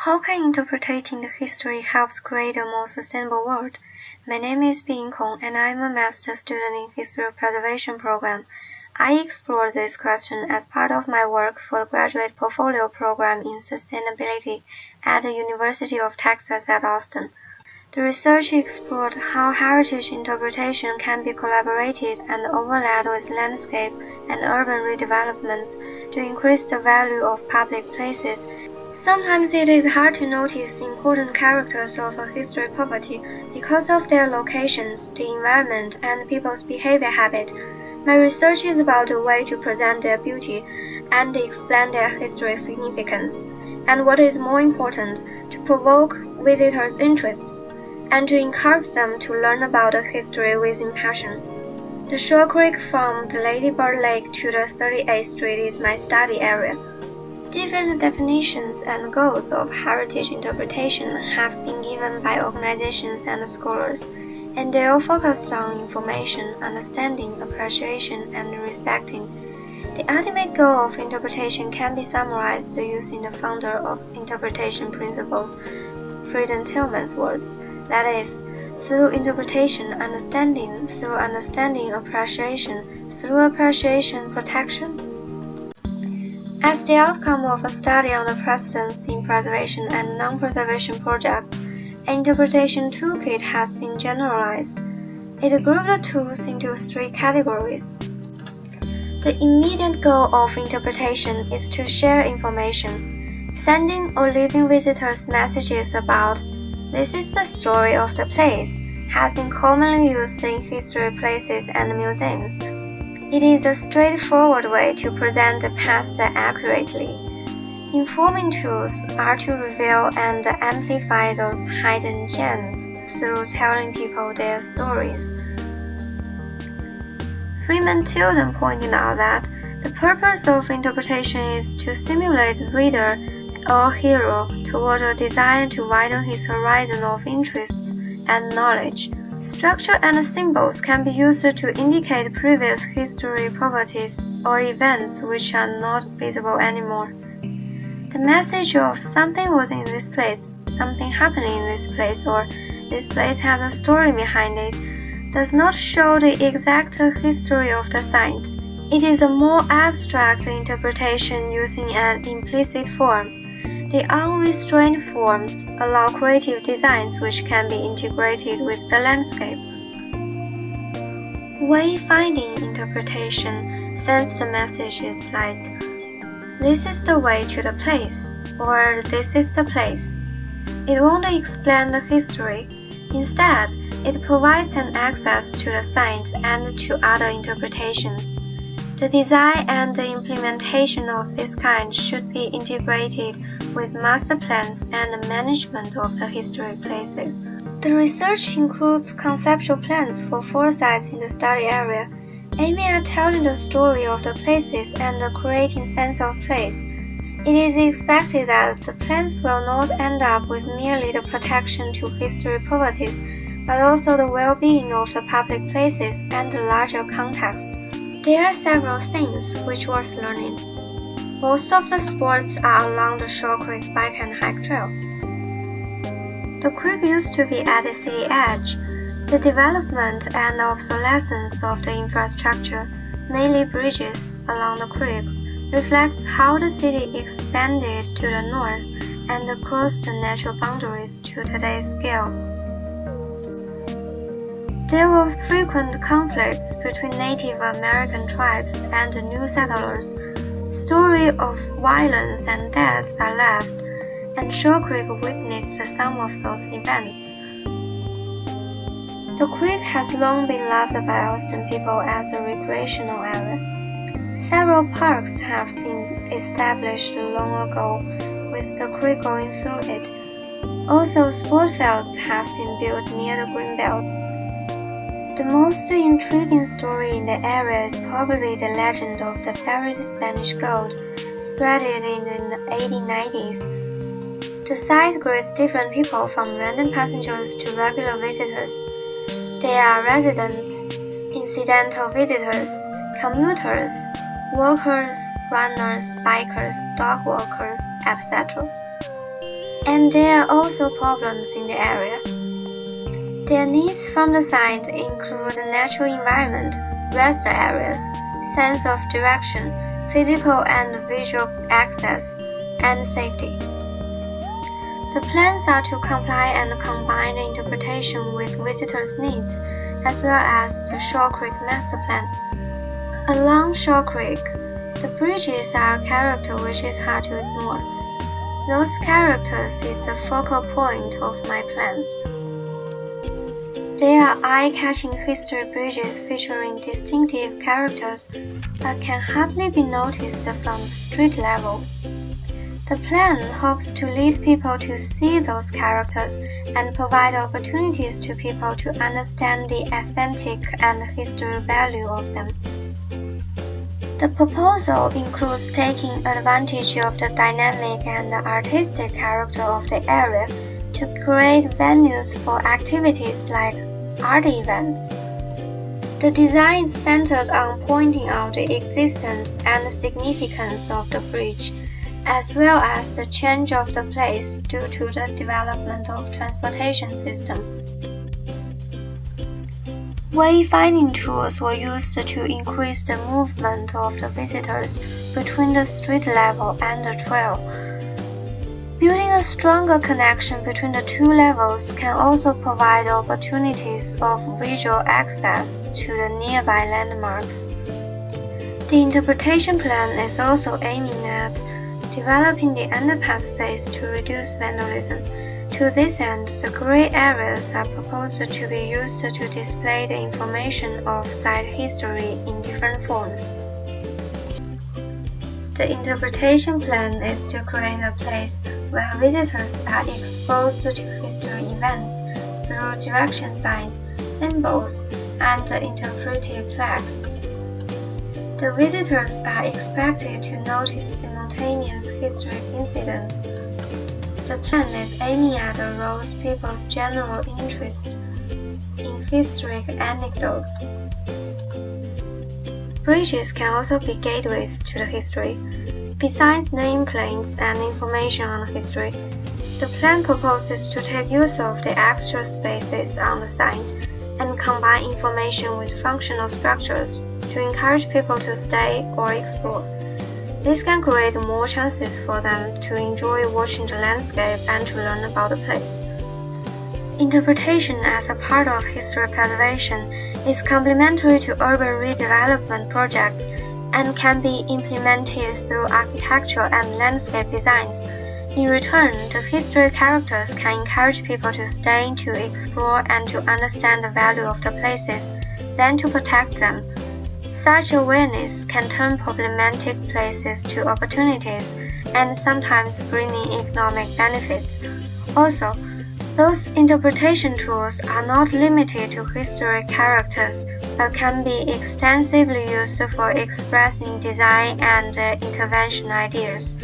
How can interpreting the history helps create a more sustainable world? My name is Bing Kong, and I am a master student in History Preservation program. I explore this question as part of my work for the graduate portfolio program in sustainability at the University of Texas at Austin. The research explored how heritage interpretation can be collaborated and overlaid with landscape and urban redevelopments to increase the value of public places. Sometimes it is hard to notice important characters of a historic property because of their locations, the environment, and people's behavior habit. My research is about a way to present their beauty and explain their historic significance, and what is more important, to provoke visitors' interests, and to encourage them to learn about the history with passion. The Shoal Creek from the Lady Bird Lake to the 38th Street is my study area. Different definitions and goals of heritage interpretation have been given by organizations and scholars, and they all focused on information, understanding, appreciation, and respecting. The ultimate goal of interpretation can be summarized using the founder of interpretation principles, Frieden Tillman's words, that is, through interpretation, understanding, through understanding, appreciation, through appreciation, protection. As the outcome of a study on the precedents in preservation and non-preservation projects, an interpretation toolkit has been generalized. It grouped the tools into three categories. The immediate goal of interpretation is to share information, sending or leaving visitors messages about "this is the story of the place" has been commonly used in history places and museums. It is a straightforward way to present the past accurately. Informing tools are to reveal and amplify those hidden gems through telling people their stories. Frieden Tillman pointed out that the purpose of interpretation is to stimulate the reader or hero toward a desire to widen his horizon of interests and knowledge. Structure and symbols can be used to indicate previous history properties or events which are not visible anymore. The message of "something was in this place," "something happened in this place," or "this place has a story behind it" does not show the exact history of the site. It is a more abstract interpretation using an implicit form. The unrestrained forms allow creative designs which can be integrated with the landscape. Wayfinding interpretation sends the messages like, "This is the way to the place," or "This is the place." It won't explain the history. Instead, it provides an access to the site and to other interpretations. The design and the implementation of this kind should be integrated with master plans and the management of the historic places. The research includes conceptual plans for 4 sites in the study area, aiming at telling the story of the places and creating sense of place. It is expected that the plans will not end up with merely the protection to historic properties, but also the well-being of the public places and the larger context. There are several things which worth learning. Most of the spots are along the Shoal Creek Bike and Hike Trail. The creek used to be at the city edge. The development and obsolescence of the infrastructure, mainly bridges along the creek, reflects how the city expanded to the north and crossed the natural boundaries to today's scale. There were frequent conflicts between Native American tribes and the new settlers. Stories of violence and death are left, and Shoal Creek witnessed some of those events. The creek has long been loved by Austin people as a recreational area. Several parks have been established long ago, with the creek going through it. Also, sport fields have been built near the greenbelt. The most intriguing story in the area is probably the legend of the buried Spanish gold, spread in the 1890s. The site greets different people from random passengers to regular visitors. They are residents, incidental visitors, commuters, walkers, runners, bikers, dog walkers, etc. And And there are also problems in the area. Their needs from the site include natural environment, rest areas, sense of direction, physical and visual access, and safety. The plans are to comply and combine the interpretation with visitors' needs, as well as the Shoal Creek master plan. Along Shoal Creek, the bridges are a character which is hard to ignore. Those characters is the focal point of my plans. They are eye-catching history bridges featuring distinctive characters that can hardly be noticed from the street level. The plan hopes to lead people to see those characters and provide opportunities to people to understand the authentic and historical value of them. The proposal includes taking advantage of the dynamic and artistic character of the area to create venues for activities like art events. The design is centered on pointing out the existence and significance of the bridge, as well as the change of the place due to the development of transportation system. Wayfinding tools were used to increase the movement of the visitors between the street level and the trail. Building a stronger connection between the two levels can also provide opportunities of visual access to the nearby landmarks. The interpretation plan is also aiming at developing the underpass space to reduce vandalism. To this end, the gray areas are proposed to be used to display the information of site history in different forms. The interpretation plan is to create a place where visitors are exposed to history events through direction signs, symbols, and interpretive plaques. The visitors are expected to notice simultaneous historic incidents. The plan is aiming at arouse people's general interest in historic anecdotes. Bridges can also be gateways to the history. Besides nameplates and information on history, the plan proposes to take use of the extra spaces on the site and combine information with functional structures to encourage people to stay or explore. This can create more chances for them to enjoy watching the landscape and to learn about the place. Interpretation as a part of history preservation is complementary to urban redevelopment projects and can be implemented through architecture and landscape designs. In return, the history characters can encourage people to stay, to explore, and to understand the value of the places, then to protect them. Such awareness can turn problematic places to opportunities and sometimes bring in economic benefits. Also, those interpretation tools are not limited to historic characters, but can be extensively used for expressing design and intervention ideas.